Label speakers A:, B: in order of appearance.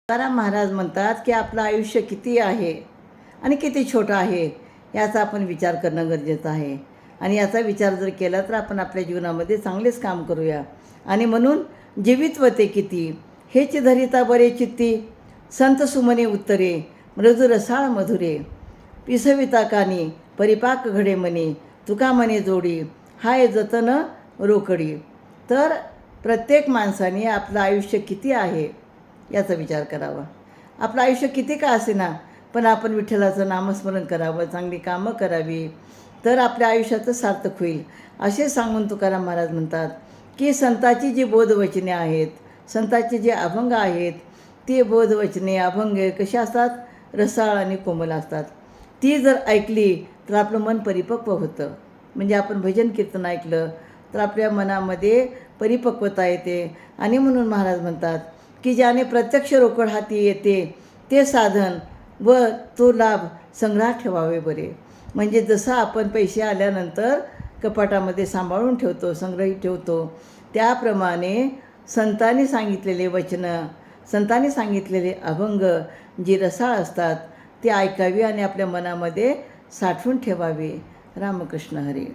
A: तुकाराम महाराज म्हणतात की आपलं आयुष्य किती आहे आणि किती छोटं आहे याचा आपण विचार करणं गरजेचं आहे. आणि याचा विचार जर केला तर आपण आपल्या जीवनामध्ये चांगलेच काम करूया. आणि म्हणून जीवित्वते किती हेच धरिता बरे चित्ती, संत सुमने उत्तरे मृदू रसाळ मधुरे, पिसविता कानी परिपाक घडे मनी, तुका मने जोडी हाय जतन रोकडी. तर प्रत्येक माणसाने आपलं आयुष्य किती आहे याचा विचार करावा. आपलं आयुष्य किती का असेना, पण आपण विठ्ठलाचं नामस्मरण करावं, चांगली कामं करावी, तर आपल्या आयुष्याचं सार्थक होईल असे सांगून तुकाराम महाराज म्हणतात की संताची जी बोधवचने आहेत, संतांचे जे अभंग आहेत, ती बोधवचने अभंग कशी असतात, रसाळ आणि कोमल असतात. ती जर ऐकली तर आपलं मन परिपक्व होतं. म्हणजे आपण भजन कीर्तन ऐकलं तर आपल्या मनामध्ये परिपक्वता येते. आणि म्हणून महाराज म्हणतात की ज्याने प्रत्यक्ष रोकड हाती येते ते साधन व तो लाभ संग्रहात ठेवावे बरे. म्हणजे जसं आपण पैसे आल्यानंतर कपाटामध्ये सांभाळून ठेवतो, संग्रहित ठेवतो, त्याप्रमाणे संतांनी सांगितलेले वचनं, संतांनी सांगितलेले अभंग जी रसाळ असतात ते ऐकावी आणि आपल्या मनामध्ये साठवून ठेवावे. रामकृष्ण हरी.